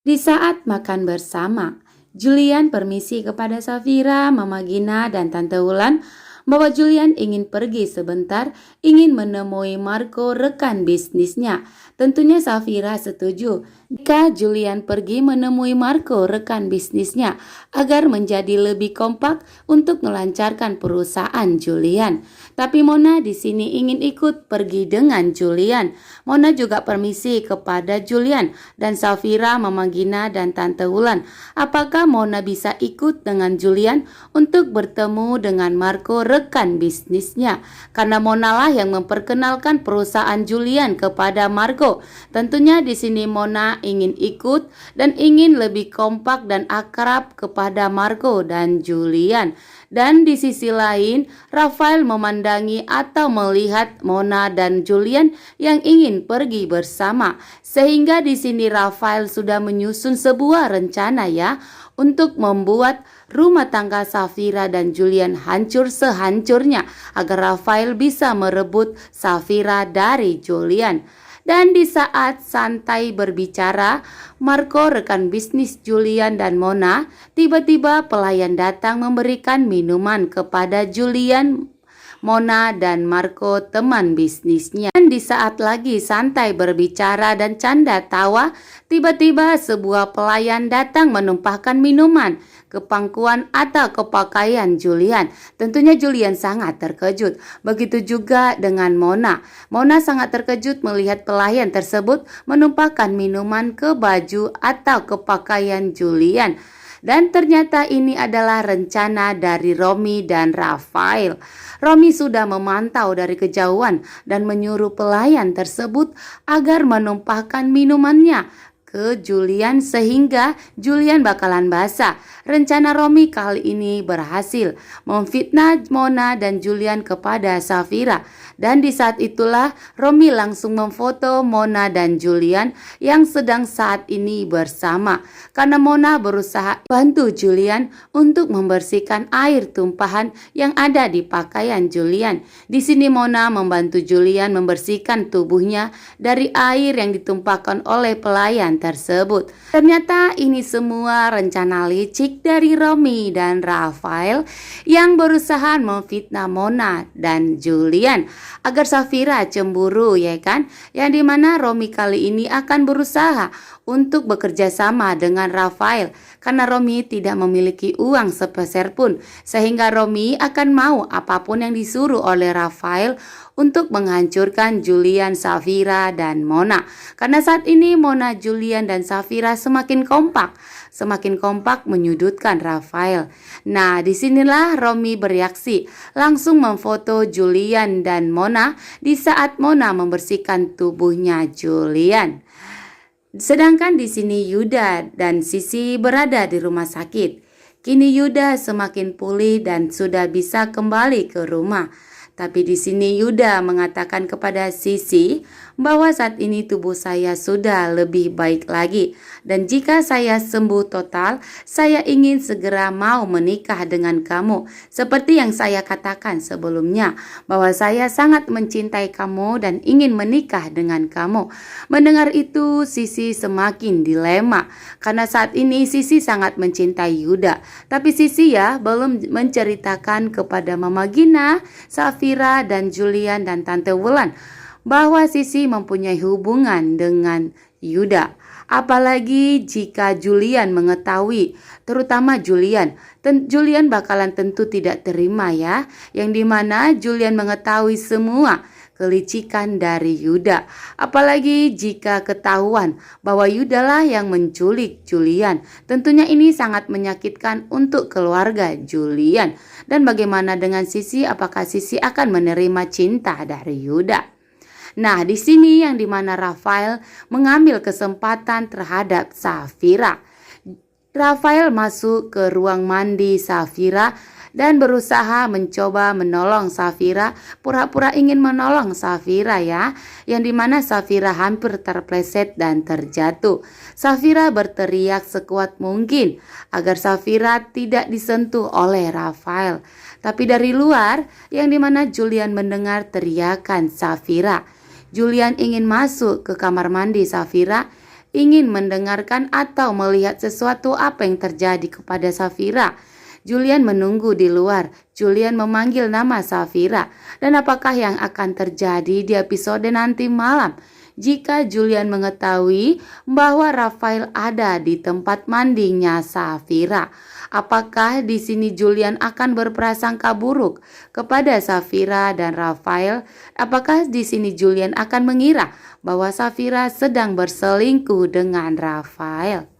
Di saat makan bersama, Julian permisi kepada Safira, Mama Gina, dan Tante Wulan bahwa Julian ingin pergi sebentar, ingin menemui Marco, rekan bisnisnya. Tentunya Safira setuju jika Julian pergi menemui Marco, rekan bisnisnya, agar menjadi lebih kompak untuk melancarkan perusahaan Julian. Tapi Mona di sini ingin ikut pergi dengan Julian. Mona juga permisi kepada Julian dan Safira, Mama Gina, dan Tante Wulan. Apakah Mona bisa ikut dengan Julian untuk bertemu dengan Marco, rekan bisnisnya? Karena Mona lah yang memperkenalkan perusahaan Julian kepada Marco. Tentunya di sini Mona ingin ikut dan ingin lebih kompak dan akrab kepada Marco dan Julian. Dan di sisi lain, Rafael memandangi atau melihat Mona dan Julian yang ingin pergi bersama. Sehingga di sini Rafael sudah menyusun sebuah rencana ya untuk membuat rumah tangga Safira dan Julian hancur sehancurnya agar Rafael bisa merebut Safira dari Julian. Dan di saat santai berbicara, Marco, rekan bisnis Julian dan Mona, tiba-tiba pelayan datang memberikan minuman kepada Julian, Mona, dan Marco, teman bisnisnya. Dan di saat lagi santai berbicara dan canda tawa, tiba-tiba sebuah pelayan datang menumpahkan minuman ke pangkuan atau ke pakaian Julian. Tentunya Julian sangat terkejut. Begitu juga dengan Mona. Mona sangat terkejut melihat pelayan tersebut menumpahkan minuman ke baju atau ke pakaian Julian. Dan ternyata ini adalah rencana dari Romi dan Rafael. Romi sudah memantau dari kejauhan dan menyuruh pelayan tersebut agar menumpahkan minumannya ke Julian sehingga Julian bakalan basah. Rencana Romi kali ini berhasil memfitnah Mona dan Julian kepada Safira. Dan di saat itulah Romi langsung memfoto Mona dan Julian yang sedang saat ini bersama. Karena Mona berusaha bantu Julian untuk membersihkan air tumpahan yang ada di pakaian Julian. Di sini Mona membantu Julian membersihkan tubuhnya dari air yang ditumpahkan oleh pelayan tersebut. Ternyata ini semua rencana licik dari Romi dan Rafael yang berusaha memfitnah Mona dan Julian agar Safira cemburu, ya kan? Yang dimana Romi kali ini akan berusaha untuk bekerja sama dengan Rafael karena Romi tidak memiliki uang sepeser pun, sehingga Romi akan mau apapun yang disuruh oleh Rafael untuk menghancurkan Julian, Safira, dan Mona. Karena saat ini Mona, Julian, dan Safira semakin kompak menyudutkan Rafael. Nah, disinilah Romi bereaksi, langsung memfoto Julian dan Mona di saat Mona membersihkan tubuhnya Julian. Sedangkan di sini Yuda dan Sisi berada di rumah sakit. Kini Yuda semakin pulih dan sudah bisa kembali ke rumah. Tapi di sini Yuda mengatakan kepada Sisi bahwa saat ini tubuh saya sudah lebih baik lagi. Dan jika saya sembuh total, saya ingin segera mau menikah dengan kamu. Seperti yang saya katakan sebelumnya, bahwa saya sangat mencintai kamu dan ingin menikah dengan kamu. Mendengar itu, Sisi semakin dilema. Karena saat ini Sisi sangat mencintai Yuda. Tapi Sisi ya belum menceritakan kepada Mama Gina, Safira, dan Julian, dan Tante Wulan bahwa Sisi mempunyai hubungan dengan Yuda. Apalagi jika Julian mengetahui, terutama Julian bakalan tentu tidak terima ya, yang dimana Julian mengetahui semua kelicikan dari Yuda. Apalagi jika ketahuan bahwa Yuda lah yang menculik Julian. Tentunya ini sangat menyakitkan untuk keluarga Julian. Dan bagaimana dengan Sisi? Apakah Sisi akan menerima cinta dari Yuda? Nah, di sini yang dimana Rafael mengambil kesempatan terhadap Safira. Rafael masuk ke ruang mandi Safira dan berusaha mencoba menolong Safira, pura-pura ingin menolong Safira ya, yang dimana Safira hampir terpleset dan terjatuh. Safira berteriak sekuat mungkin agar Safira tidak disentuh oleh Rafael. Tapi dari luar, yang dimana Julian mendengar teriakan Safira. Julian ingin masuk ke kamar mandi Safira, ingin mendengarkan atau melihat sesuatu apa yang terjadi kepada Safira. Julian menunggu di luar. Julian memanggil nama Safira. Dan apakah yang akan terjadi di episode nanti malam? Jika Julian mengetahui bahwa Rafael ada di tempat mandinya Safira, apakah di sini Julian akan berprasangka buruk kepada Safira dan Rafael? Apakah di sini Julian akan mengira bahwa Safira sedang berselingkuh dengan Rafael?